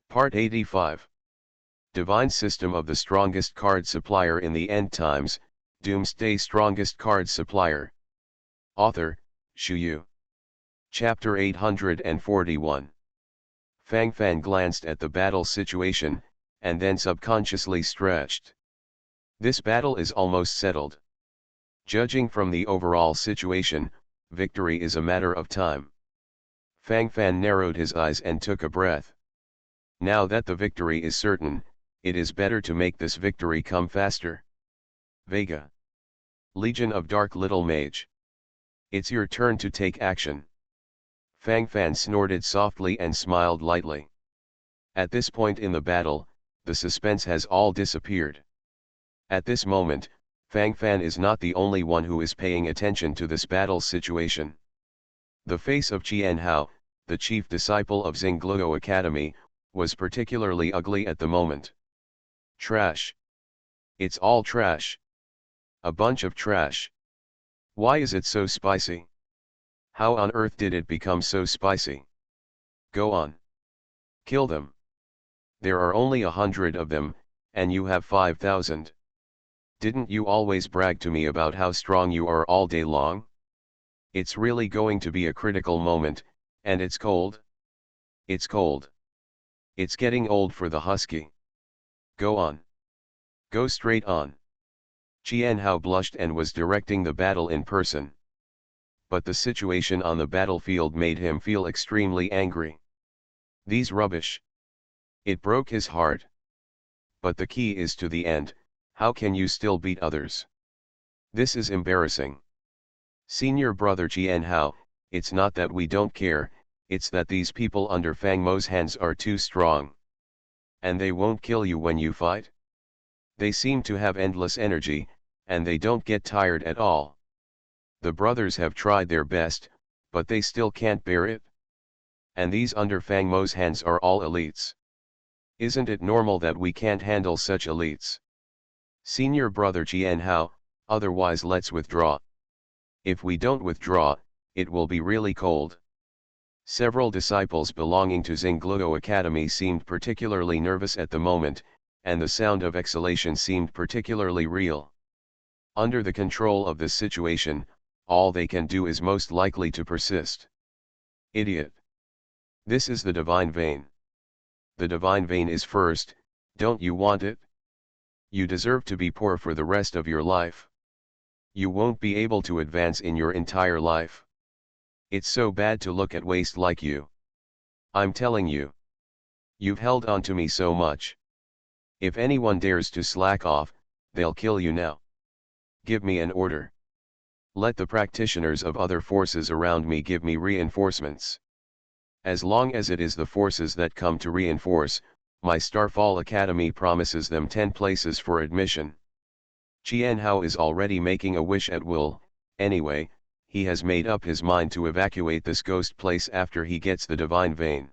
Part 85. Divine System of the Strongest Card Supplier in the End Times, Doomsday Strongest Card Supplier. Author, Shu Yu. Chapter 841. Fang Fan glanced at the battle situation, and then subconsciously stretched. This battle is almost settled. Judging from the overall situation, victory is a matter of time. Fang Fan narrowed his eyes and took a breath. Now that the victory is certain, it is better to make this victory come faster. Vega. Legion of Dark Little Mage. It's your turn to take action. Fang Fan snorted softly and smiled lightly. At this point in the battle, the suspense has all disappeared. At this moment, Fang Fan is not the only one who is paying attention to this battle situation. The face of Qian Hao, the chief disciple of Xingluo Academy, was particularly ugly at the moment. Trash. It's all trash. A bunch of trash. Why is it so spicy? How on earth did it become so spicy? Go on. Kill them. There are only 100 of them, and you have 5,000. Didn't you always brag to me about how strong you are all day long? It's really going to be a critical moment, and it's cold. It's cold. It's getting old for the husky. Go on. Go straight on. Qian Hao blushed and was directing the battle in person. But the situation on the battlefield made him feel extremely angry. These rubbish. It broke his heart. But the key is to the end. How can you still beat others? This is embarrassing. Senior brother Qian Hao, it's not that we don't care, it's that these people under Fang Mo's hands are too strong. And they won't kill you when you fight? They seem to have endless energy, and they don't get tired at all. The brothers have tried their best, but they still can't bear it. And these under Fang Mo's hands are all elites. Isn't it normal that we can't handle such elites? Senior brother Qian Hao, otherwise let's withdraw. If we don't withdraw, it will be really cold. Several disciples belonging to Xingluo Academy seemed particularly nervous at the moment, and the sound of exhalation seemed particularly real. Under the control of this situation, all they can do is most likely to persist. Idiot. This is the divine vein. The divine vein is first, don't you want it? You deserve to be poor for the rest of your life. You won't be able to advance in your entire life. It's so bad to look at waste like you. I'm telling you. You've held on to me so much. If anyone dares to slack off, they'll kill you now. Give me an order. Let the practitioners of other forces around me give me reinforcements. As long as it is the forces that come to reinforce, my Starfall Academy promises them 10 places for admission. Qian Hao is already making a wish at will, anyway. He has made up his mind to evacuate this ghost place after he gets the divine vein.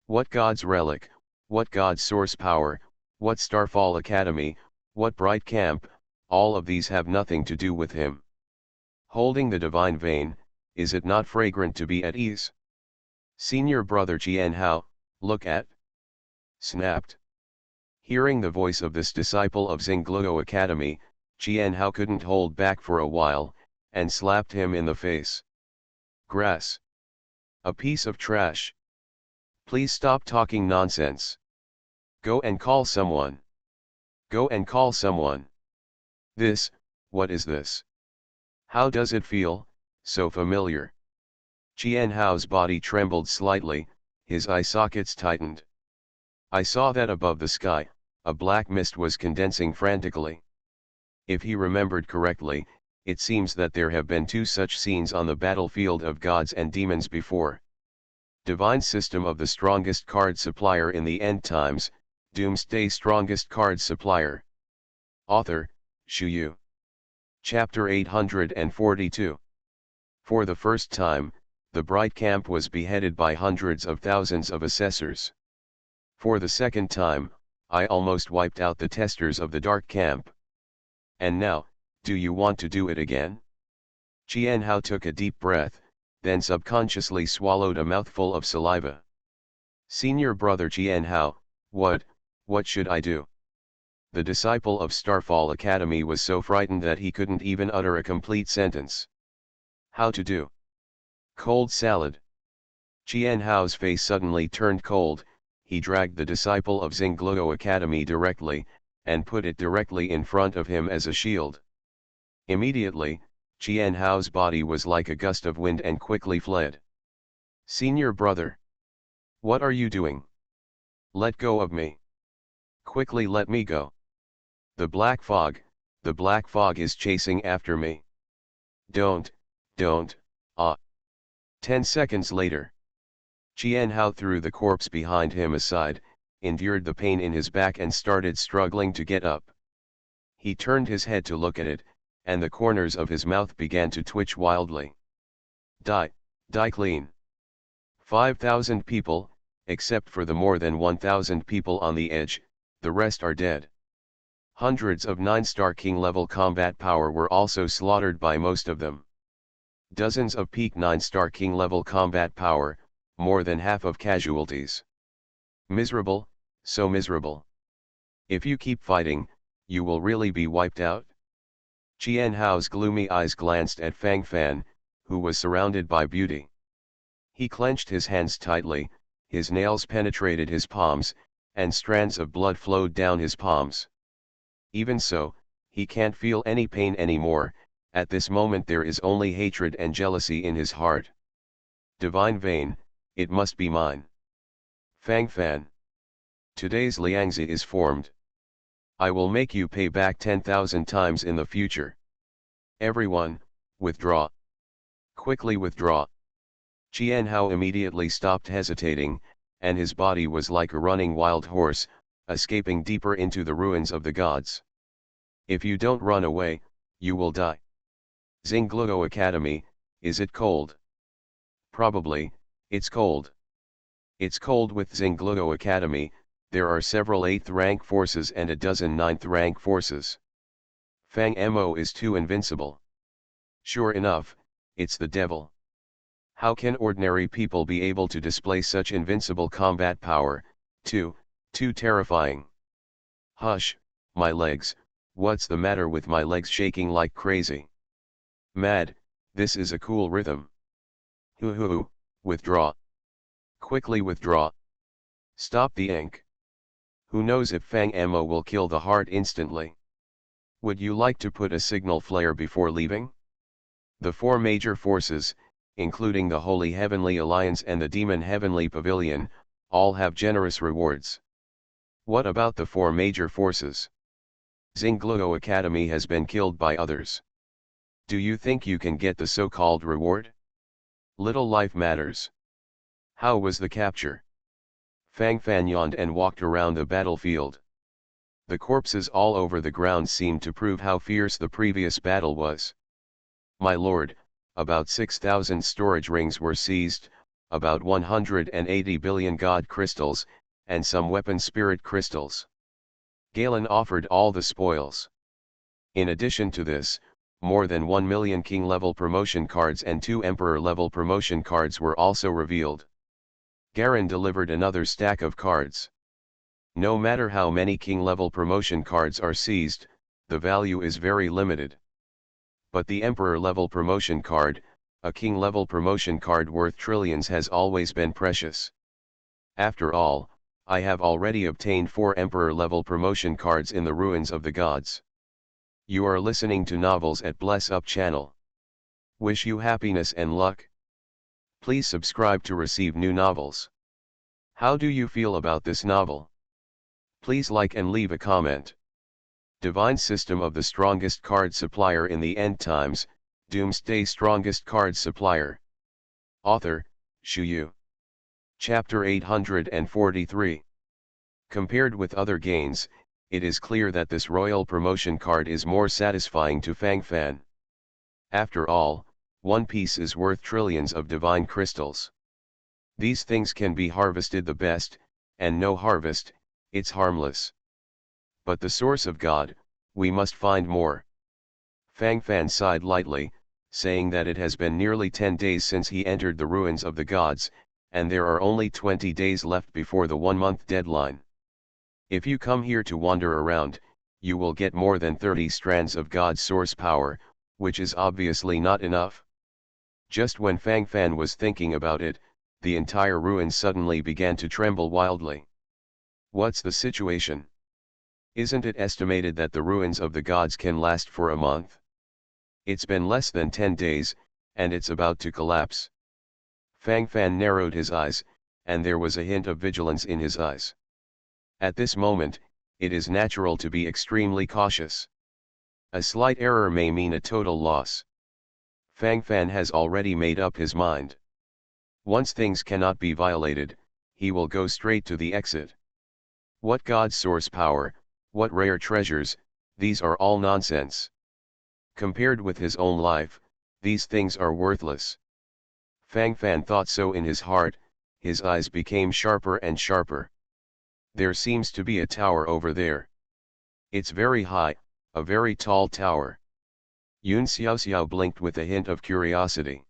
What God's relic, what God's source power, what Starfall Academy, what Bright Camp, all of these have nothing to do with him. Holding the divine vein, is it not fragrant to be at ease? Senior brother Qian Hao, look at. Snapped. Hearing the voice of this disciple of Xingluo Academy, Qian Hao couldn't hold back for a while, and slapped him in the face. Grass. A piece of trash. Please stop talking nonsense. Go and call someone. Go and call someone. This, what is this? How does it feel, so familiar? Qian Hao's body trembled slightly, his eye sockets tightened. I saw that above the sky, a black mist was condensing frantically. If he remembered correctly, it seems that there have been 2 such scenes on the battlefield of gods and demons before. Divine System of the Strongest Card Supplier in the End Times, Doomsday Strongest Card Supplier. Author, Shu Yu. Chapter 842. For the first time, the Bright Camp was beheaded by hundreds of thousands of assessors. For the second time, I almost wiped out the testers of the Dark Camp. And now, do you want to do it again? Qian Hao took a deep breath, then subconsciously swallowed a mouthful of saliva. Senior brother Qianhao, what should I do? The disciple of Starfall Academy was so frightened that he couldn't even utter a complete sentence. How to do? Cold salad. Qianhao's face suddenly turned cold. He dragged the disciple of Xingluo Academy directly, and put it directly in front of him as a shield. Immediately, Qianhao's body was like a gust of wind and quickly fled. Senior brother. What are you doing? Let go of me. Quickly let me go. The black fog is chasing after me. Don't, ah. 10 seconds later. Qianhao threw the corpse behind him aside, endured the pain in his back and started struggling to get up. He turned his head to look at it, and the corners of his mouth began to twitch wildly. Die clean. 5,000 people, except for the more than 1,000 people on the edge, the rest are dead. Hundreds of 9-star king level combat power were also slaughtered by most of them. Dozens of peak 9-star king level combat power, more than half of casualties. Miserable, so miserable. If you keep fighting, you will really be wiped out. Qianhao's gloomy eyes glanced at Fang Fan, who was surrounded by beauty. He clenched his hands tightly, his nails penetrated his palms, and strands of blood flowed down his palms. Even so, he can't feel any pain anymore. At this moment there is only hatred and jealousy in his heart. Divine vein, it must be mine. Fang Fan. Today's Liangzi is formed. I will make you pay back 10,000 times in the future. Everyone, withdraw. Quickly withdraw. Qianhao immediately stopped hesitating, and his body was like a running wild horse, escaping deeper into the ruins of the gods. If you don't run away, you will die. Xingluo Academy, is it cold? Probably, it's cold. It's cold with Xingluo Academy. There are several 8th rank forces and a dozen 9th rank forces. Fang Mo is too invincible. Sure enough, it's the devil. How can ordinary people be able to display such invincible combat power? Too terrifying. Hush, my legs, what's the matter with my legs shaking like crazy? Mad, this is a cool rhythm. Hoo, withdraw. Quickly withdraw. Stop the ink. Who knows if Fang Mo will kill the heart instantly? Would you like to put a signal flare before leaving? The 4 major forces, including the Holy Heavenly Alliance and the Demon Heavenly Pavilion, all have generous rewards. What about the 4 major forces? Xingluo Academy has been killed by others. Do you think you can get the so-called reward? Little life matters. How was the capture? Fang Fan yawned and walked around the battlefield. The corpses all over the ground seemed to prove how fierce the previous battle was. My lord, about 6,000 storage rings were seized, about 180 billion god crystals, and some weapon spirit crystals. Galen offered all the spoils. In addition to this, more than 1 million king-level promotion cards and 2 emperor-level promotion cards were also revealed. Garen delivered another stack of cards. No matter how many king-level promotion cards are seized, the value is very limited. But the emperor-level promotion card, a king-level promotion card worth trillions, has always been precious. After all, I have already obtained 4 emperor-level promotion cards in the ruins of the gods. You are listening to Novels at Bless Up channel. Wish you happiness and luck. Please subscribe to receive new novels. How do you feel about this novel? Please like and leave a comment. Divine System of the Strongest Card Supplier in the End Times, Doomsday Strongest Card Supplier. Author, Shu Yu. Chapter 843. Compared with other gains, it is clear that this royal promotion card is more satisfying to Fang Fan. After all, one piece is worth trillions of divine crystals. These things can be harvested the best, and no harvest, it's harmless. But the source of God, we must find more. Fang Fan sighed lightly, saying that it has been nearly 10 days since he entered the ruins of the gods, and there are only 20 days left before the 1-month deadline. If you come here to wander around, you will get more than 30 strands of God's source power, which is obviously not enough. Just when Fang Fan was thinking about it, the entire ruin suddenly began to tremble wildly. What's the situation? Isn't it estimated that the ruins of the gods can last for a month? It's been less than 10 days, and it's about to collapse. Fang Fan narrowed his eyes, and there was a hint of vigilance in his eyes. At this moment, it is natural to be extremely cautious. A slight error may mean a total loss. Fang Fan has already made up his mind. Once things cannot be violated, he will go straight to the exit. What God's source power, what rare treasures, these are all nonsense. Compared with his own life, these things are worthless. Fang Fan thought so in his heart, his eyes became sharper and sharper. There seems to be a tower over there. It's very high, a very tall tower. Yun Xiaoxiao blinked with a hint of curiosity.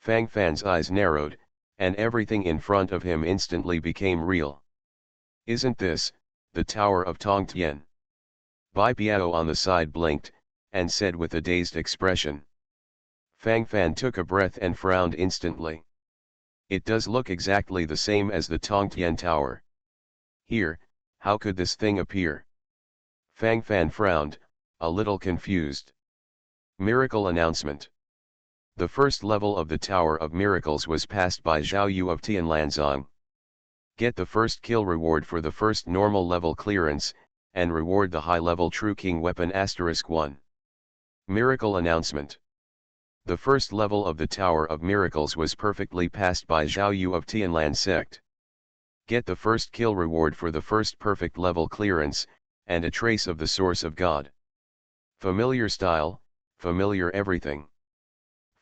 Fang Fan's eyes narrowed, and everything in front of him instantly became real. Isn't this the Tower of Tongtian? Bai Biao on the side blinked, and said with a dazed expression. Fang Fan took a breath and frowned instantly. It does look exactly the same as the Tongtian Tower. Here, how could this thing appear? Fang Fan frowned, a little confused. Miracle announcement. The first level of the Tower of Miracles was passed by Zhao Yu of Tianlanzong. Get the first kill reward for the first normal level clearance, and reward the high-level True King weapon *1. Miracle announcement. The first level of the Tower of Miracles was perfectly passed by Zhao Yu of Tianlan sect. Get the first kill reward for the first perfect level clearance, and a trace of the source of God. Familiar style, familiar everything.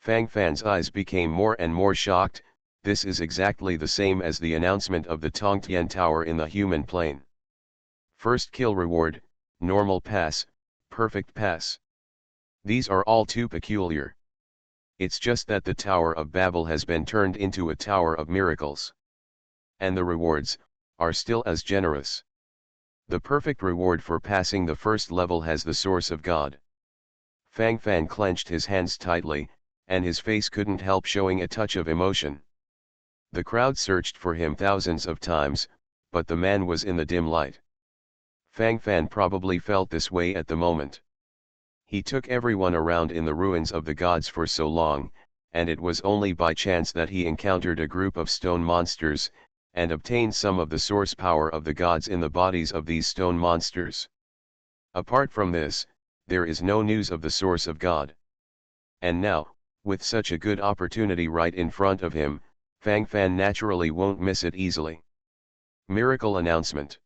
Fang Fan's eyes became more and more shocked. This is exactly the same as the announcement of the Tongtian Tower in the human plane. First kill reward, normal pass, perfect pass. These are all too peculiar. It's just that the Tower of Babel has been turned into a Tower of Miracles. And the rewards are still as generous. The perfect reward for passing the first level has the source of God. Fang Fan clenched his hands tightly, and his face couldn't help showing a touch of emotion. The crowd searched for him thousands of times, but the man was in the dim light. Fang Fan probably felt this way at the moment. He took everyone around in the ruins of the gods for so long, and it was only by chance that he encountered a group of stone monsters, and obtained some of the source power of the gods in the bodies of these stone monsters. Apart from this, there is no news of the source of God. And now, with such a good opportunity right in front of him, Fang Fan naturally won't miss it easily. Miracle announcement.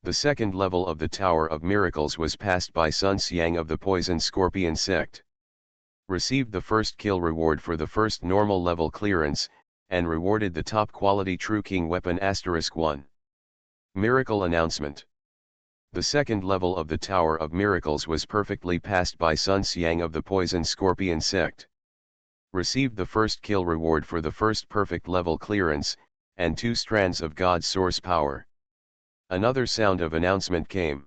The second level of the Tower of Miracles was passed by Sun Xiang of the Poison Scorpion sect. Received the first kill reward for the first normal level clearance, and rewarded the top quality True King weapon *1. Miracle announcement. The second level of the Tower of Miracles was perfectly passed by Sun Xiang of the Poison Scorpion sect. Received the first kill reward for the first perfect level clearance, and 2 strands of God's source power. Another sound of announcement came.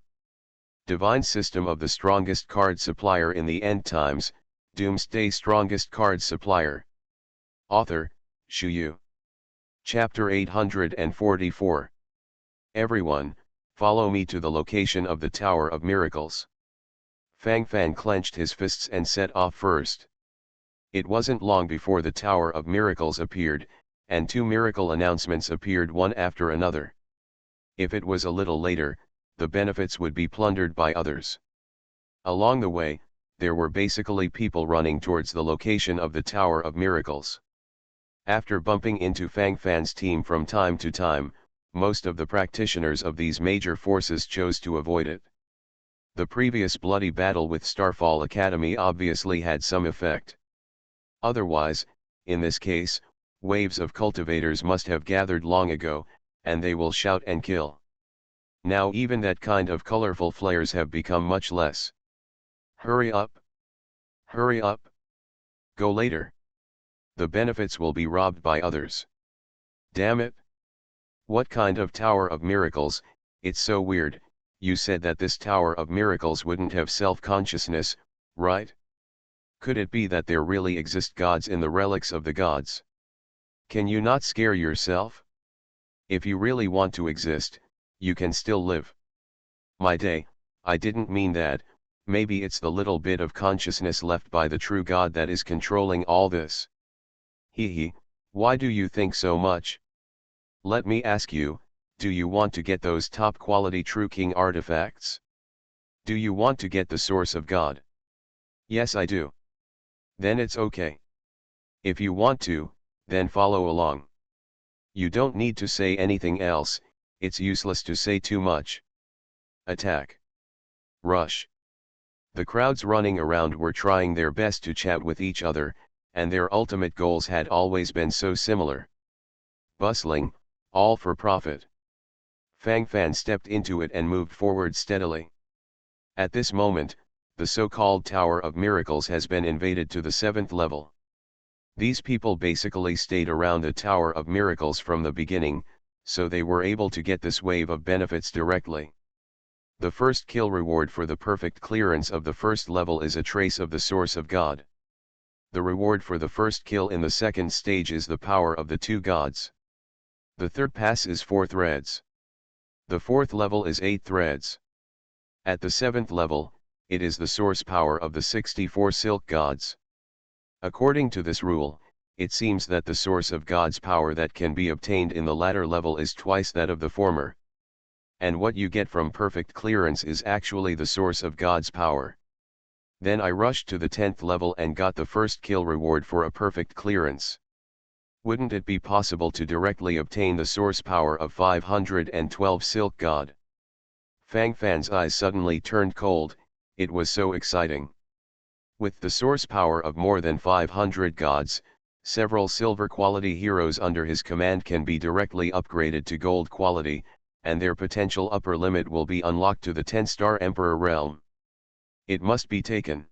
Divine system of the strongest card supplier in the end times, Doomsday strongest card supplier. Author, Shu Yu. Chapter 844. Everyone, follow me to the location of the Tower of Miracles. Fang Fan clenched his fists and set off first. It wasn't long before the Tower of Miracles appeared, and 2 miracle announcements appeared one after another. If it was a little later, the benefits would be plundered by others. Along the way, there were basically people running towards the location of the Tower of Miracles. After bumping into Fang Fan's team from time to time, most of the practitioners of these major forces chose to avoid it. The previous bloody battle with Starfall Academy obviously had some effect. Otherwise, in this case, waves of cultivators must have gathered long ago, and they will shout and kill. Now even that kind of colorful flares have become much less. Hurry up! Hurry up! Go later! The benefits will be robbed by others. Damn it. What kind of Tower of Miracles? It's so weird. You said that this Tower of Miracles wouldn't have self-consciousness, right? Could it be that there really exist gods in the relics of the gods? Can you not scare yourself? If you really want to exist, you can still live. My day, I didn't mean that. Maybe it's the little bit of consciousness left by the true God that is controlling all this. Hee, why do you think so much? Let me ask you, do you want to get those top quality True King artifacts? Do you want to get the source of God? Yes, I do. Then it's okay. If you want to, then follow along. You don't need to say anything else, it's useless to say too much. Attack. Rush. The crowds running around were trying their best to chat with each other, and their ultimate goals had always been so similar. Bustling, all for profit. Fang Fan stepped into it and moved forward steadily. At this moment, the so-called Tower of Miracles has been invaded to the 7th level. These people basically stayed around the Tower of Miracles from the beginning, so they were able to get this wave of benefits directly. The first kill reward for the perfect clearance of the first level is a trace of the source of God. The reward for the first kill in the second stage is the power of the two gods. The third pass is 4 threads. The fourth level is 8 threads. At the 7th level, it is the source power of the 64 silk gods. According to this rule, it seems that the source of God's power that can be obtained in the latter level is twice that of the former. And what you get from perfect clearance is actually the source of God's power. Then I rushed to the 10th level and got the first kill reward for a perfect clearance. Wouldn't it be possible to directly obtain the source power of 512 silk god? Fang Fan's eyes suddenly turned cold, it was so exciting. With the source power of more than 500 gods, several silver quality heroes under his command can be directly upgraded to gold quality, and their potential upper limit will be unlocked to the 10-star Emperor realm. It must be taken.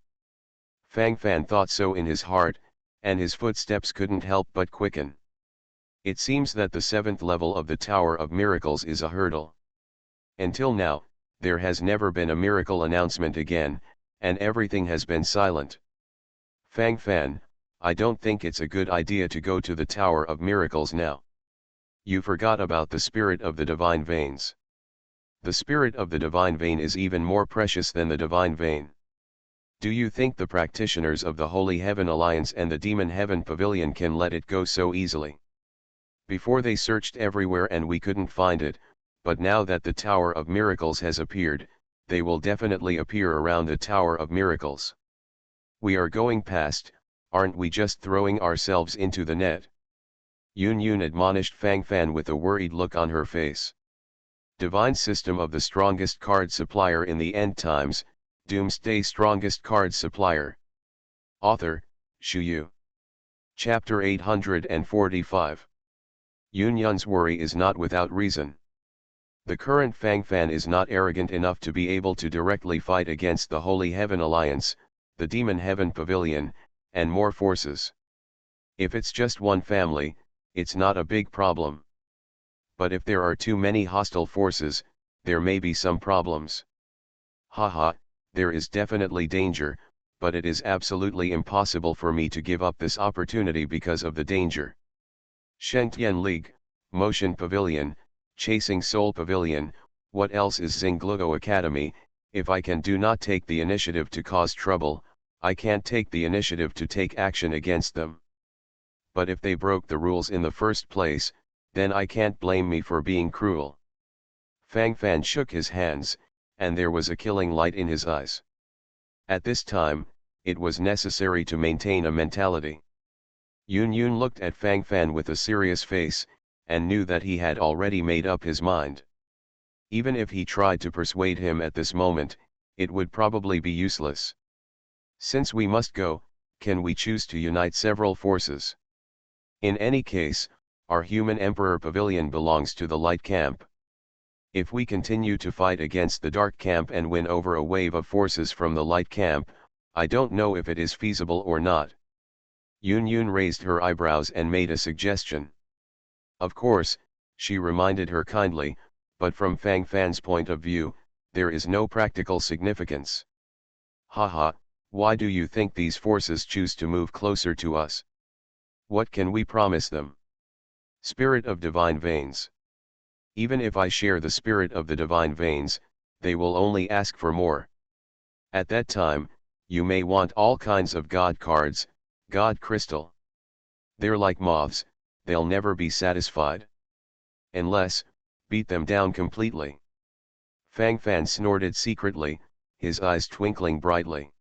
Fang Fan thought so in his heart, and his footsteps couldn't help but quicken. It seems that the 7th level of the Tower of Miracles is a hurdle. Until now, there has never been a miracle announcement again, and everything has been silent. Fang Fan, I don't think it's a good idea to go to the Tower of Miracles now. You forgot about the spirit of the divine veins. The spirit of the divine vein is even more precious than the divine vein. Do you think the practitioners of the Holy Heaven Alliance and the Demon Heaven Pavilion can let it go so easily? Before they searched everywhere and we couldn't find it, but now that the Tower of Miracles has appeared, they will definitely appear around the Tower of Miracles. We are going past, aren't we just throwing ourselves into the net? Yun Yun admonished Fang Fan with a worried look on her face. Divine System of the Strongest Card Supplier in the End Times, Doomsday Strongest Card Supplier. Author, Shu Yu. Chapter 845. Yun Yun's worry is not without reason. The current Fang Fan is not arrogant enough to be able to directly fight against the Holy Heaven Alliance, the Demon Heaven Pavilion, and more forces. If it's just one family, it's not a big problem. But if there are too many hostile forces, there may be some problems. Haha, there is definitely danger, but it is absolutely impossible for me to give up this opportunity because of the danger. Shengtian League, Motion Pavilion, Chasing Soul Pavilion, what else is Xingluo Academy? If I do not take the initiative to cause trouble, I can't take the initiative to take action against them. But if they broke the rules in the first place, then I can't blame me for being cruel. Fang Fan shook his hands, and there was a killing light in his eyes. At this time, it was necessary to maintain a mentality. Yun Yun looked at Fang Fan with a serious face, and knew that he had already made up his mind. Even if he tried to persuade him at this moment, it would probably be useless. Since we must go, can we choose to unite several forces? In any case, our human Emperor Pavilion belongs to the Light Camp. If we continue to fight against the Dark Camp and win over a wave of forces from the Light Camp, I don't know if it is feasible or not. Yun Yun raised her eyebrows and made a suggestion. Of course, she reminded her kindly, but from Fang Fan's point of view, there is no practical significance. Haha, why do you think these forces choose to move closer to us? What can we promise them? Spirit of divine veins. Even if I share the spirit of the divine veins, they will only ask for more. At that time, you may want all kinds of God cards, God crystal. They're like moths, they'll never be satisfied. Unless, beat them down completely. Fang Fan snorted secretly, his eyes twinkling brightly.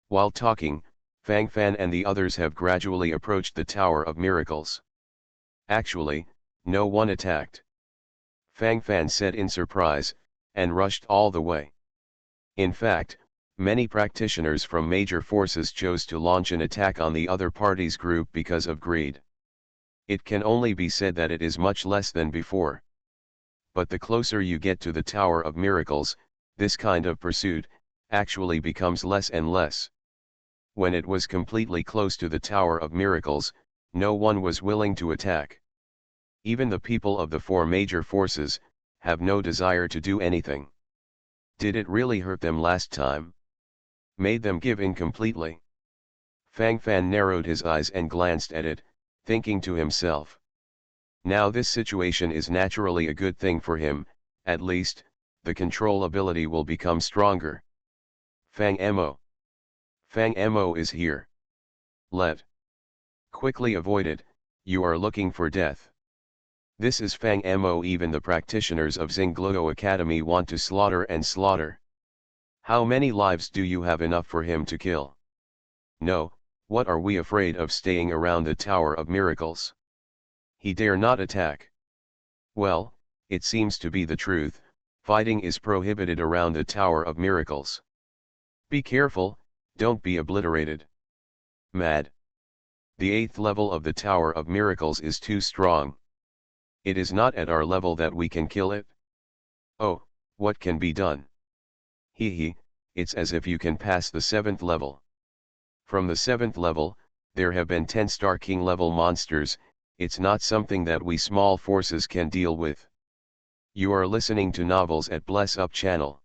While talking, Fang Fan and the others have gradually approached the Tower of Miracles. Actually, no one attacked. Fang Fan said in surprise, and rushed all the way. In fact, many practitioners from major forces chose to launch an attack on the other party's group because of greed. It can only be said that it is much less than before. But the closer you get to the Tower of Miracles, this kind of pursuit actually becomes less and less. When it was completely close to the Tower of Miracles, no one was willing to attack. Even the people of the four major forces have no desire to do anything. Did it really hurt them last time? Made them give in completely? Fang Fan narrowed his eyes and glanced at it, thinking to himself. Now this situation is naturally a good thing for him, at least, the control ability will become stronger. Fang Mo. Fang Mo is here. Let. Quickly avoid it, you are looking for death. This is Fang Mo. Even the practitioners of Xingluo Academy want to slaughter and slaughter. How many lives do you have enough for him to kill? No, what are we afraid of staying around the Tower of Miracles? He dare not attack. Well, it seems to be the truth, fighting is prohibited around the Tower of Miracles. Be careful, don't be obliterated. Mad. The 8th level of the Tower of Miracles is too strong. It is not at our level that we can kill it. Oh, what can be done? Hee, it's as if you can pass the 7th level. From the 7th level, there have been 10 Star King level monsters, it's not something that we small forces can deal with. You are listening to novels at Bless Up channel.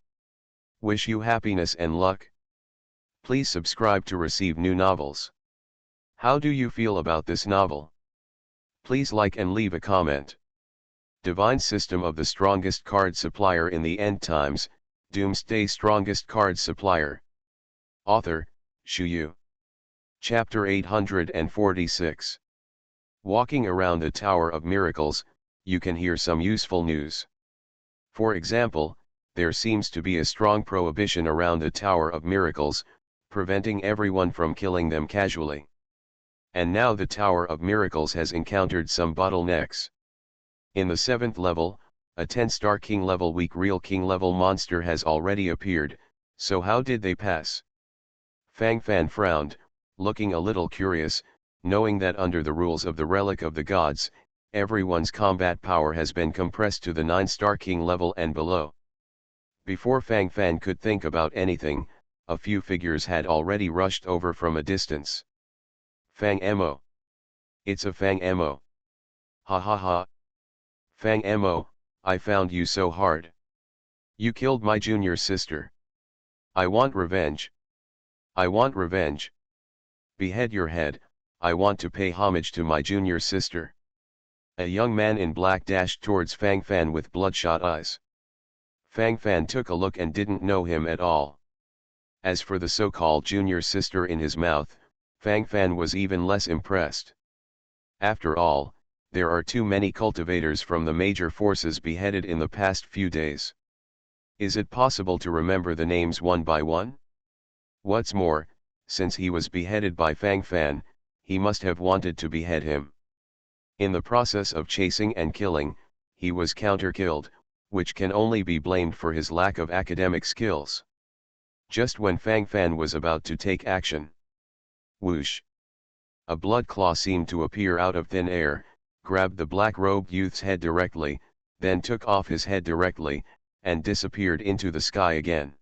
Wish you happiness and luck. Please subscribe to receive new novels. How do you feel about this novel? Please like and leave a comment. Divine System of the Strongest Card Supplier in the End Times, Doomsday Strongest Card Supplier. Author, Shu Yu. Chapter 846. Walking around the Tower of Miracles, you can hear some useful news. For example, there seems to be a strong prohibition around the Tower of Miracles, preventing everyone from killing them casually. And now the Tower of Miracles has encountered some bottlenecks. In the 7th level, a 10-star King level weak real King level monster has already appeared, so how did they pass? Fang Fan frowned, looking a little curious, knowing that under the rules of the Relic of the Gods, everyone's combat power has been compressed to the 9-star King level and below. Before Fang Fan could think about anything, a few figures had already rushed over from a distance. Fang Mo. It's a Fang Mo. Ha ha ha. Fang Mo, I found you so hard. You killed my junior sister. I want revenge. I want revenge. Behead your head, I want to pay homage to my junior sister. A young man in black dashed towards Fang Fan with bloodshot eyes. Fang Fan took a look and didn't know him at all. As for the so-called junior sister in his mouth, Fang Fan was even less impressed. After all, there are too many cultivators from the major forces beheaded in the past few days. Is it possible to remember the names one by one? What's more, since he was beheaded by Fang Fan, he must have wanted to behead him. In the process of chasing and killing, he was counter-killed, which can only be blamed for his lack of academic skills. Just when Fang Fan was about to take action. Whoosh! A blood claw seemed to appear out of thin air, grabbed the black-robed youth's head directly, then took off his head directly, and disappeared into the sky again.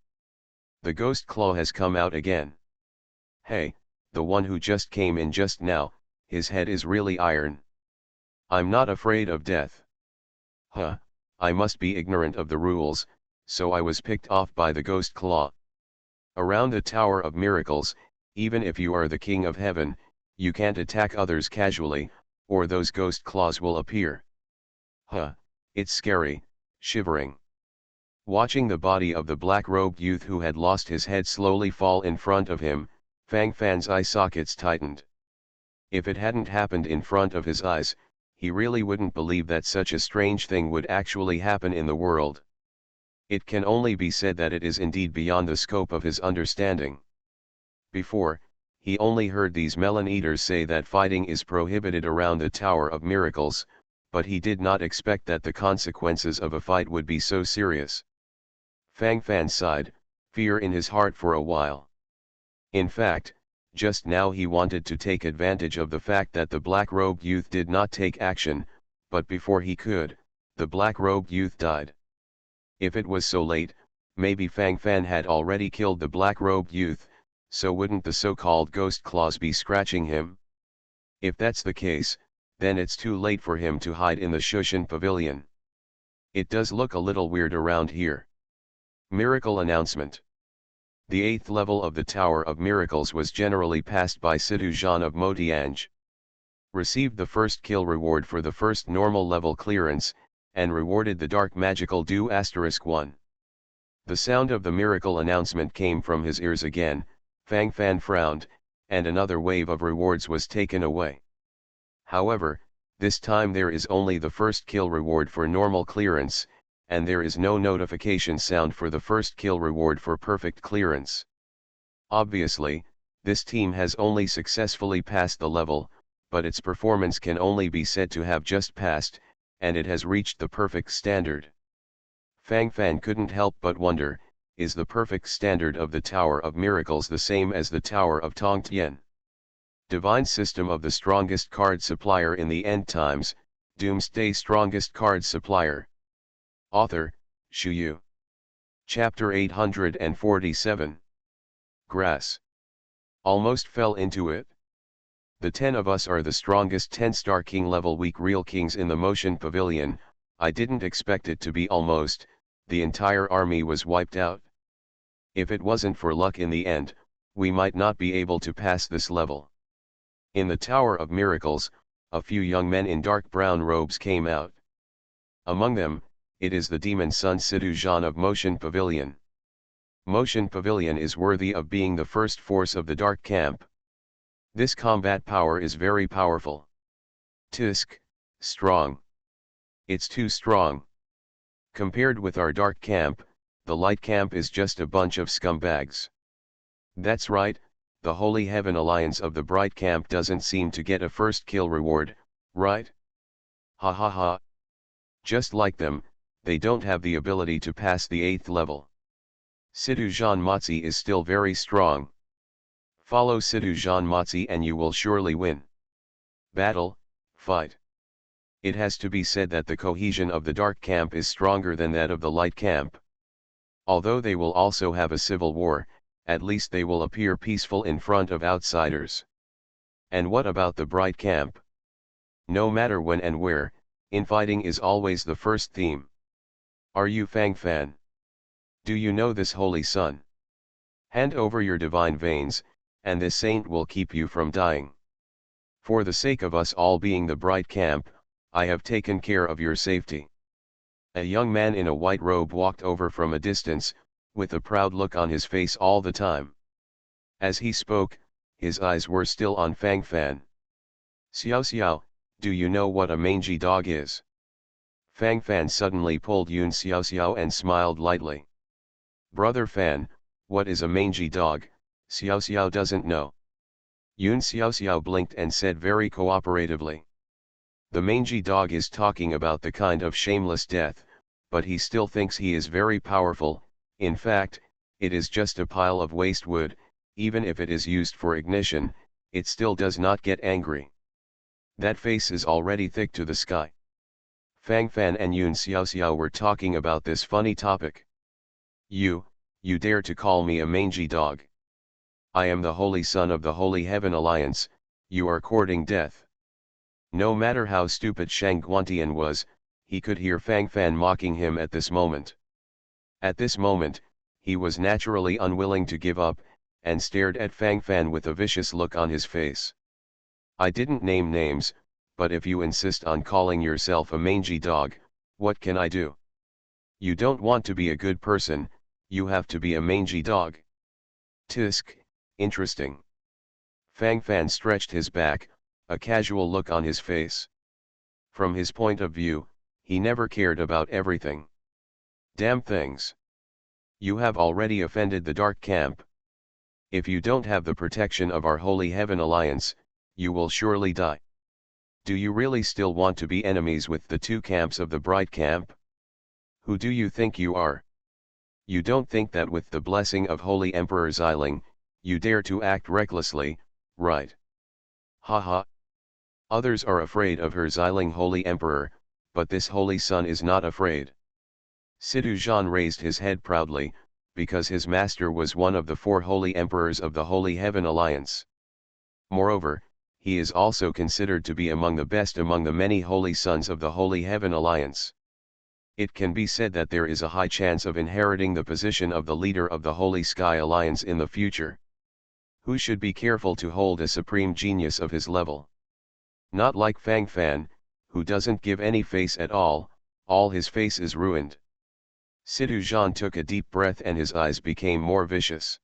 The ghost claw has come out again. Hey, the one who just came in just now, his head is really iron. I'm not afraid of death. Huh, I must be ignorant of the rules, so I was picked off by the ghost claw. Around the Tower of Miracles, even if you are the king of heaven, you can't attack others casually, or those ghost claws will appear. Huh, it's scary, shivering. Watching the body of the black-robed youth who had lost his head slowly fall in front of him, Fang Fan's eye sockets tightened. If it hadn't happened in front of his eyes, he really wouldn't believe that such a strange thing would actually happen in the world. It can only be said that it is indeed beyond the scope of his understanding. Before, he only heard these melon eaters say that fighting is prohibited around the Tower of Miracles, but he did not expect that the consequences of a fight would be so serious. Fang Fan sighed, fear in his heart for a while. In fact, just now he wanted to take advantage of the fact that the black-robed youth did not take action, but before he could, the black-robed youth died. If it was so late, maybe Fang Fan had already killed the black-robed youth, so wouldn't the so-called ghost claws be scratching him? If that's the case, then it's too late for him to hide in the Shushan Pavilion. It does look a little weird around here. Miracle announcement. The 8th level of the Tower of Miracles was generally passed by Sidhu Jean of Motiange. Received the first kill reward for the first normal level clearance, and rewarded the dark magical Do*1. The sound of the miracle announcement came from his ears again. Fang Fan frowned, and another wave of rewards was taken away. However, this time there is only the first kill reward for normal clearance, and there is no notification sound for the first kill reward for perfect clearance. Obviously, this team has only successfully passed the level, but its performance can only be said to have just passed, and it has reached the perfect standard. Fang Fan couldn't help but wonder, is the perfect standard of the Tower of Miracles the same as the Tower of Tongtian? Divine System of the Strongest Card Supplier in the End Times, Doomsday Strongest Card Supplier. Author, Shu Yu. Chapter 847. Grass. Almost fell into it. The 10 of us are the strongest 10-star king level weak real kings in the Motion Pavilion. I didn't expect it to be almost, the entire army was wiped out. If it wasn't for luck in the end, we might not be able to pass this level. In the Tower of Miracles, a few young men in dark brown robes came out. Among them, it is the demon son Sidhu Jean of Motion Pavilion. Motion Pavilion is worthy of being the first force of the Dark Camp. This combat power is very powerful. Tisk, strong. It's too strong. Compared with our Dark Camp, the Light Camp is just a bunch of scumbags. That's right, the Holy Heaven Alliance of the Bright Camp doesn't seem to get a first kill reward, right? Ha ha ha. Just like them, they don't have the ability to pass the 8th level. Sidhu Jean Motzi is still very strong. Follow Sidhu Jean Motzi and you will surely win. Battle, fight. It has to be said that the cohesion of the Dark Camp is stronger than that of the Light Camp. Although they will also have a civil war, at least they will appear peaceful in front of outsiders. And what about the Bright Camp? No matter when and where, infighting is always the first theme. Are you Fang Fan? Do you know this holy sun? Hand over your divine veins, and this saint will keep you from dying. For the sake of us all being the Bright Camp, I have taken care of your safety. A young man in a white robe walked over from a distance, with a proud look on his face all the time. As he spoke, his eyes were still on Fang Fan. Xiao Xiao, do you know what a mangy dog is? Fang Fan suddenly pulled Yun Xiao Xiao and smiled lightly. Brother Fan, what is a mangy dog? Xiao Xiao doesn't know. Yun Xiao Xiao blinked and said very cooperatively. The mangy dog is talking about the kind of shameless death, but he still thinks he is very powerful. In fact, it is just a pile of waste wood. Even if it is used for ignition, it still does not get angry. That face is already thick to the sky. Fang Fan and Yun Xiao Xiao were talking about this funny topic. You dare to call me a mangy dog? I am the holy son of the Holy Heaven Alliance, you are courting death. No matter how stupid Shang Guantian was, he could hear Fang Fan mocking him at this moment. At this moment, he was naturally unwilling to give up, and stared at Fang Fan with a vicious look on his face. I didn't name names, but if you insist on calling yourself a mangy dog, what can I do? You don't want to be a good person, you have to be a mangy dog. Tisk, interesting. Fang Fan stretched his back, a casual look on his face. From his point of view, he never cared about everything. Damn things. You have already offended the Dark Camp. If you don't have the protection of our Holy Heaven Alliance, you will surely die. Do you really still want to be enemies with the two camps of the Bright Camp? Who do you think you are? You don't think that with the blessing of Holy Emperor Xiling, you dare to act recklessly, right? Haha. Others are afraid of her Xiling Holy Emperor, but this Holy Son is not afraid. Sidu Zhan raised his head proudly, because his master was one of the 4 Holy Emperors of the Holy Heaven Alliance. Moreover, he is also considered to be among the best among the many Holy Sons of the Holy Heaven Alliance. It can be said that there is a high chance of inheriting the position of the leader of the Holy Sky Alliance in the future. Who should be careful to hold a supreme genius of his level? Not like Fang Fan, who doesn't give any face at all his face is ruined. Sidu Zhan took a deep breath and his eyes became more vicious.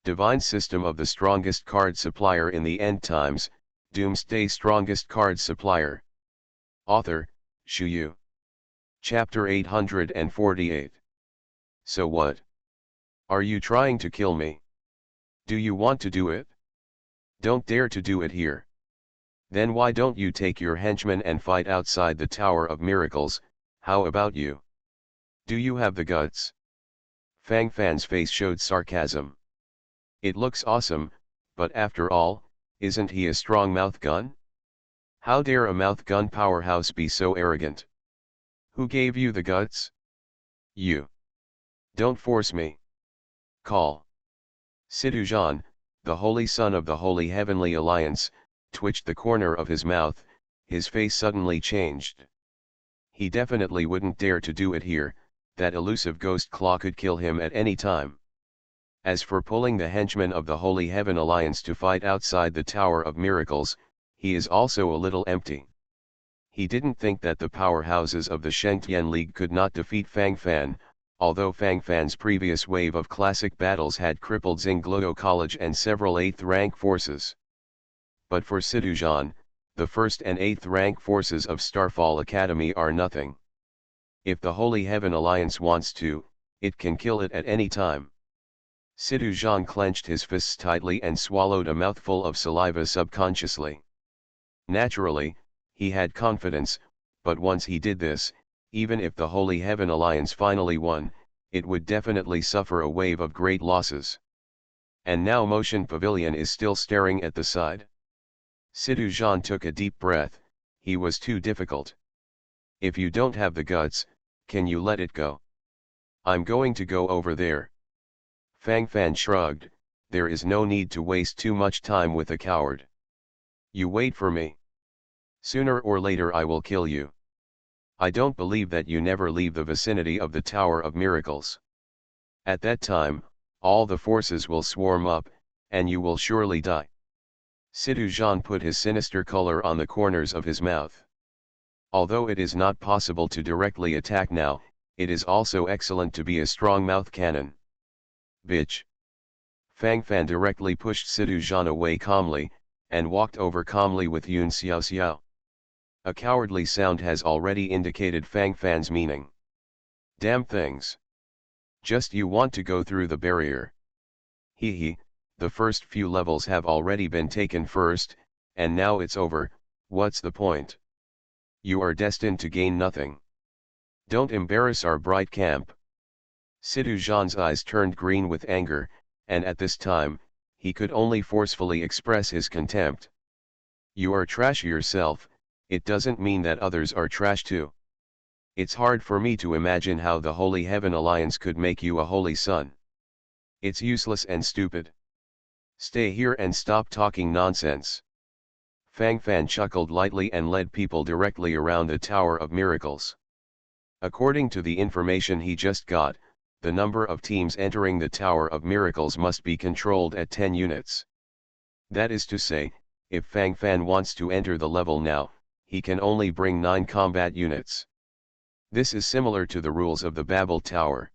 Divine System of the Strongest Card Supplier in the End Times, Doomsday Strongest Card Supplier. Author, Shu Yu. Chapter 848. So what? Are you trying to kill me? Do you want to do it? Don't dare to do it here. Then why don't you take your henchmen and fight outside the Tower of Miracles? How about you? Do you have the guts? Fang Fan's face showed sarcasm. It looks awesome, but after all, isn't he a strong mouth gun? How dare a mouth gun powerhouse be so arrogant? Who gave you the guts? You. Don't force me. Call. Sidu Zhan, the Holy Son of the Holy Heavenly Alliance, twitched the corner of his mouth, his face suddenly changed. He definitely wouldn't dare to do it here, that elusive ghost claw could kill him at any time. As for pulling the henchmen of the Holy Heaven Alliance to fight outside the Tower of Miracles, he is also a little empty. He didn't think that the powerhouses of the Shengtian League could not defeat Fang Fan, although Fang Fan's previous wave of classic battles had crippled Xingluo College and several 8th rank forces. But for Sidu Zhan, the 1st and 8th rank forces of Starfall Academy are nothing. If the Holy Heaven Alliance wants to, it can kill it at any time. Sidu Zhan clenched his fists tightly and swallowed a mouthful of saliva subconsciously. Naturally, he had confidence, but once he did this, even if the Holy Heaven Alliance finally won, it would definitely suffer a wave of great losses. And now Motion Pavilion is still staring at the side. Sidu Zhan took a deep breath, he was too difficult. If you don't have the guts, can you let it go? I'm going to go over there. Fang Fan shrugged, there is no need to waste too much time with a coward. You wait for me. Sooner or later I will kill you. I don't believe that you never leave the vicinity of the Tower of Miracles. At that time, all the forces will swarm up, and you will surely die. Sidu Zhan put his sinister color on the corners of his mouth. Although it is not possible to directly attack now, it is also excellent to be a strong mouth cannon. Bitch. Fang Fan directly pushed Sidu Zhan away calmly, and walked over calmly with Yun Xiao Xiao. A cowardly sound has already indicated Fang Fan's meaning. Damn things. Just you want to go through the barrier. Hee hee, the first few levels have already been taken first, and now it's over, what's the point? You are destined to gain nothing. Don't embarrass our bright camp. Sidu Zhan's eyes turned green with anger, and at this time, he could only forcefully express his contempt. You are trash yourself, it doesn't mean that others are trash too. It's hard for me to imagine how the Holy Heaven Alliance could make you a holy son. It's useless and stupid. Stay here and stop talking nonsense. Fang Fan chuckled lightly and led people directly around the Tower of Miracles. According to the information he just got, the number of teams entering the Tower of Miracles must be controlled at 10 units. That is to say, if Fang Fan wants to enter the level now, he can only bring 9 combat units. This is similar to the rules of the Babel Tower.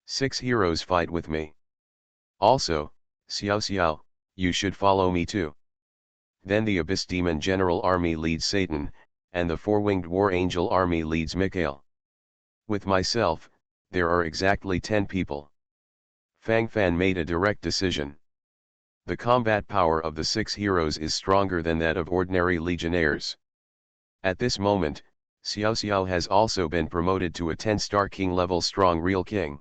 6 heroes fight with me. Also, Xiao Xiao, you should follow me too. Then the Abyss Demon General Army leads Satan, and the Four-Winged War Angel Army leads Mikhail. With myself, there are exactly 10 people. Fang Fan made a direct decision. The combat power of the 6 heroes is stronger than that of ordinary legionnaires. At this moment, Xiao Xiao has also been promoted to a 10-star king level strong real king.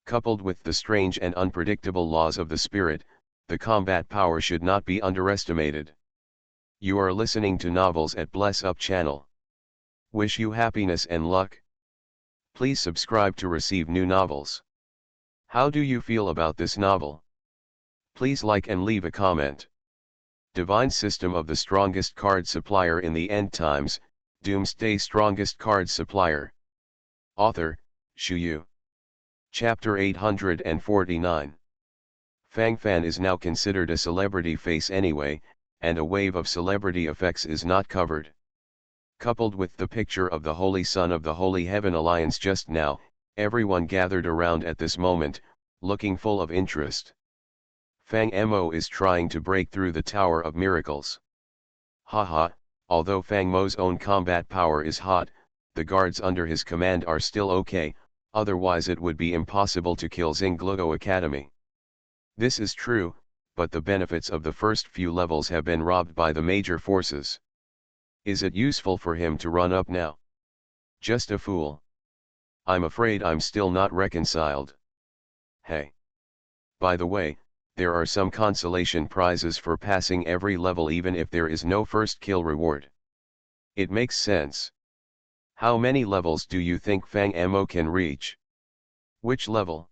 Coupled with the strange and unpredictable laws of the spirit, the combat power should not be underestimated. You are listening to Novels at Bless Up channel. Wish you happiness and luck. Please subscribe to receive new novels. How do you feel about this novel? Please like and leave a comment. Divine System of the Strongest Card Supplier in the End Times, Doomsday Strongest Card Supplier. Author, Shu Yu. Chapter 849. Fang Fan is now considered a celebrity face anyway, and a wave of celebrity effects is not covered. Coupled with the picture of the Holy Son of the Holy Heaven Alliance just now, everyone gathered around at this moment, looking full of interest. Fang Mo is trying to break through the Tower of Miracles. Haha, although Fang Mo's own combat power is hot, the guards under his command are still okay, otherwise it would be impossible to kill Xingluo Academy. This is true, but the benefits of the first few levels have been robbed by the major forces. Is it useful for him to run up now? Just a fool. I'm afraid I'm still not reconciled. Hey. By the way, there are some consolation prizes for passing every level even if there is no first kill reward. It makes sense. How many levels do you think Fang Mo can reach? Which level?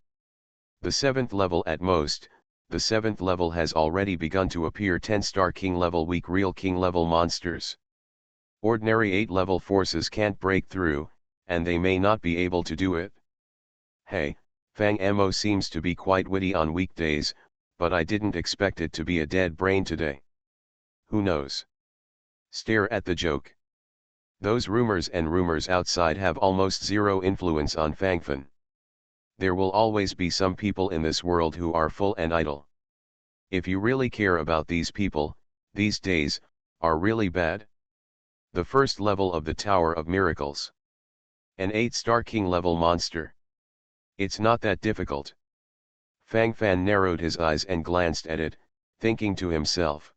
The 7th level at most. The 7th level has already begun to appear 10-star king level weak real king level monsters. Ordinary 8 level forces can't break through, and they may not be able to do it. Hey, Fang Mo seems to be quite witty on weekdays, but I didn't expect it to be a dead brain today. Who knows? Stare at the joke. Those rumors and rumors outside have almost zero influence on Fang Fan. There will always be some people in this world who are full and idle. If you really care about these people, these days, are really bad. The first level of the Tower of Miracles. An 8-star king level monster. It's not that difficult. Fang Fan narrowed his eyes and glanced at it, thinking to himself.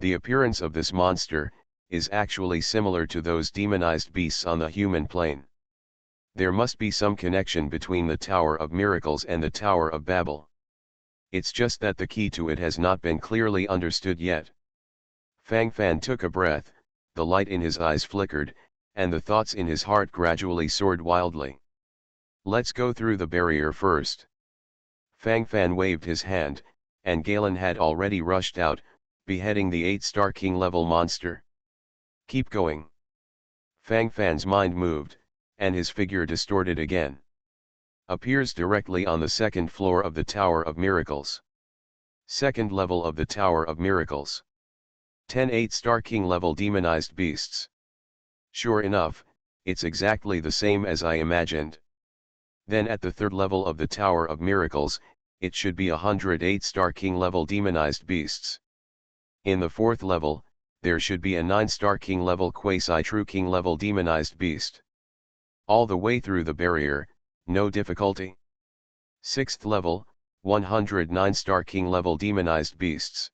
The appearance of this monster is actually similar to those demonized beasts on the human plane. There must be some connection between the Tower of Miracles and the Tower of Babel. It's just that the key to it has not been clearly understood yet. Fang Fan took a breath, the light in his eyes flickered, and the thoughts in his heart gradually soared wildly. Let's go through the barrier first. Fang Fan waved his hand, and Galen had already rushed out, beheading the 8-star king level monster. Keep going. Fang Fan's mind moved, and his figure distorted again. Appears directly on the 2nd floor of the Tower of Miracles. 2nd level of the Tower of Miracles. 10 8-star king level demonized beasts. Sure enough, it's exactly the same as I imagined. Then at the 3rd level of the Tower of Miracles, it should be 100 8-star king level demonized beasts. In the 4th level, there should be a 9-star king level quasi-true king level demonized beast. All the way through the barrier, no difficulty. 6th level, 109-star king level demonized beasts.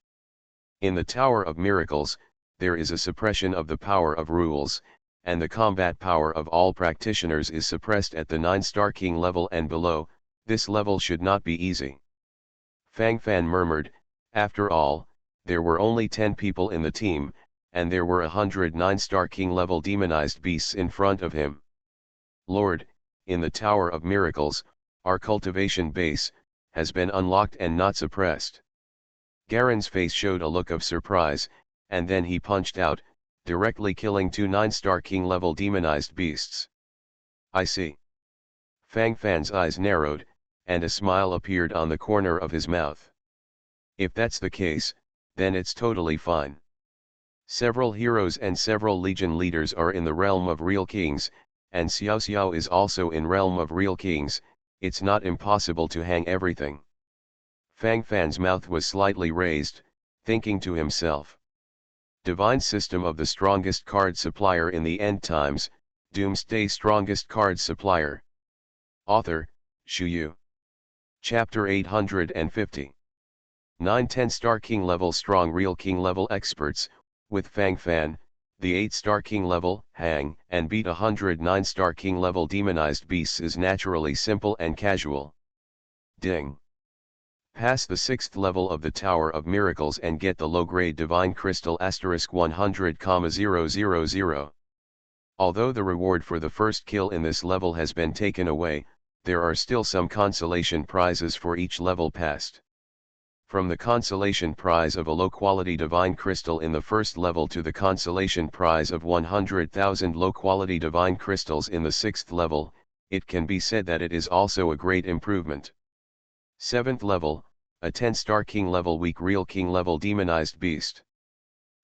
In the Tower of Miracles, there is a suppression of the power of rules, and the combat power of all practitioners is suppressed at the 9-star king level and below. This level should not be easy. Fang Fan murmured, after all, there were only 10 people in the team, and there were 109-star king level demonized beasts in front of him. Lord, in the Tower of Miracles, our cultivation base has been unlocked and not suppressed. Garen's face showed a look of surprise, and then he punched out, directly killing 2 9-star king level demonized beasts. I see. Fang Fan's eyes narrowed, and a smile appeared on the corner of his mouth. If that's the case, then it's totally fine. Several heroes and several legion leaders are in the realm of real kings, and Xiao Xiao is also in realm of real kings. It's not impossible to hang everything. Fang Fan's mouth was slightly raised, thinking to himself. Divine system of the strongest card supplier in the end times, Doomsday strongest card supplier. Author, Shu Yu. Chapter 850. 9 10-star king level strong real king level experts, with Fang Fan, the 8-star king level, hang and beat 109-star king level demonized beasts is naturally simple and casual. Ding. Pass the 6th level of the Tower of Miracles and get the low-grade Divine Crystal *100,000. Although the reward for the first kill in this level has been taken away, there are still some consolation prizes for each level passed. From the consolation prize of a low-quality Divine Crystal in the first level to the consolation prize of 100,000 low-quality Divine Crystals in the 6th level, it can be said that it is also a great improvement. 7th level, a 10-star king level weak real king level demonized beast.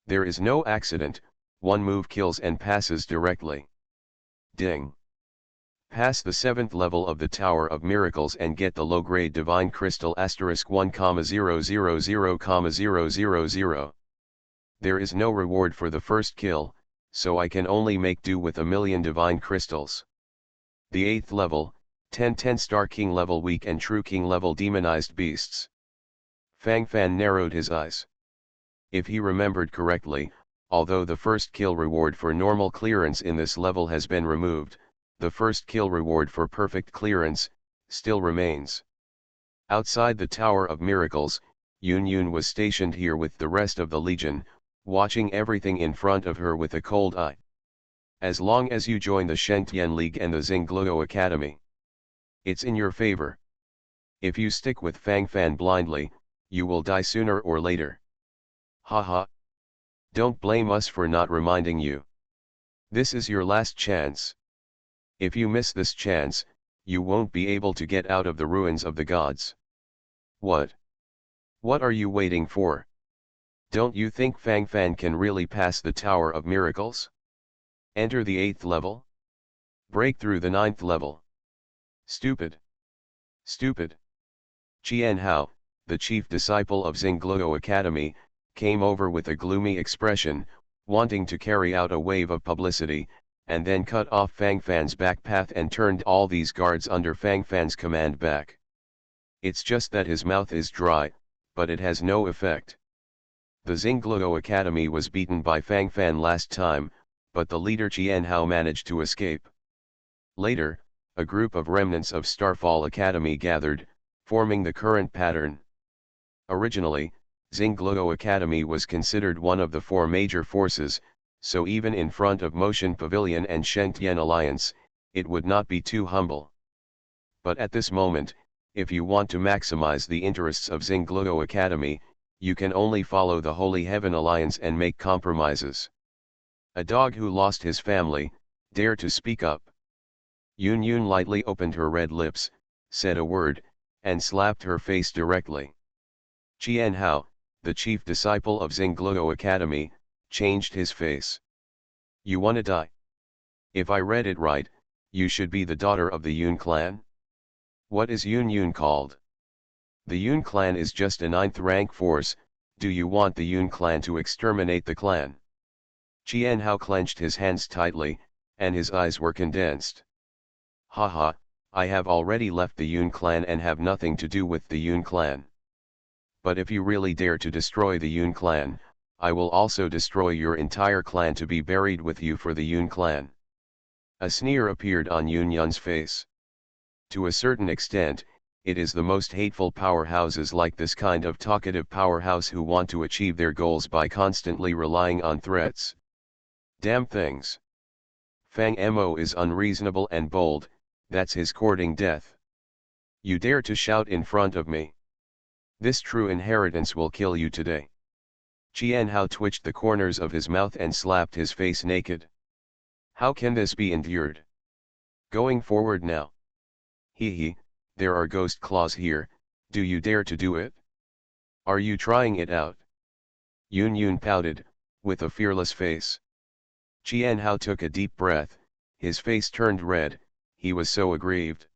There is no accident, one move kills and passes directly. Ding. Pass the 7th level of the Tower of Miracles and get the low-grade Divine Crystal *1,000,000. There is no reward for the first kill, so I can only make do with 1,000,000 Divine Crystals. The 8th level, 10 10-star king level weak and true king level demonized beasts. Fang Fan narrowed his eyes. If he remembered correctly, although the first kill reward for normal clearance in this level has been removed, the first kill reward for perfect clearance still remains. Outside the Tower of Miracles, Yun Yun was stationed here with the rest of the Legion, watching everything in front of her with a cold eye. As long as you join the Shengtian League and the Xingluo Academy, it's in your favor. If you stick with Fang Fan blindly, you will die sooner or later. Haha. Don't blame us for not reminding you. This is your last chance. If you miss this chance, you won't be able to get out of the ruins of the gods. What? What are you waiting for? Don't you think Fang Fan can really pass the Tower of Miracles? Enter the 8th level? Break through the 9th level. Stupid. Stupid. Qian Hao, the chief disciple of Xingluo Academy, came over with a gloomy expression, wanting to carry out a wave of publicity, and then cut off Fang Fan's back path and turned all these guards under Fang Fan's command back. It's just that his mouth is dry, but it has no effect. The Xingluo Academy was beaten by Fang Fan last time, but the leader Qian Hao managed to escape. Later, a group of remnants of Starfall Academy gathered, forming the current pattern. Originally, Xingluo Academy was considered one of the 4 major forces, so even in front of Motion Pavilion and Shengtian Alliance, it would not be too humble. But at this moment, if you want to maximize the interests of Xingluo Academy, you can only follow the Holy Heaven Alliance and make compromises. A dog who lost his family, dare to speak up. Yun Yun lightly opened her red lips, said a word, and slapped her face directly. Qian Hao, the chief disciple of Xingluo Academy, changed his face. You wanna die? If I read it right, you should be the daughter of the Yun clan? What is Yun Yun called? The Yun clan is just a 9th rank force. Do you want the Yun clan to exterminate the clan? Qian Hao clenched his hands tightly, and his eyes were condensed. Haha, I have already left the Yun clan and have nothing to do with the Yun clan. But if you really dare to destroy the Yun clan, I will also destroy your entire clan to be buried with you for the Yun clan. A sneer appeared on Yun Yun's face. To a certain extent, it is the most hateful powerhouses like this kind of talkative powerhouse who want to achieve their goals by constantly relying on threats. Damn things. Fang Mo is unreasonable and bold, that's his courting death. You dare to shout in front of me? This true inheritance will kill you today. Chien Hao twitched the corners of his mouth and slapped his face naked. How can this be endured? Going forward now. Hee, there are ghost claws here, do you dare to do it? Are you trying it out? Yun pouted, with a fearless face. Chien Hao took a deep breath, his face turned red, he was so aggrieved.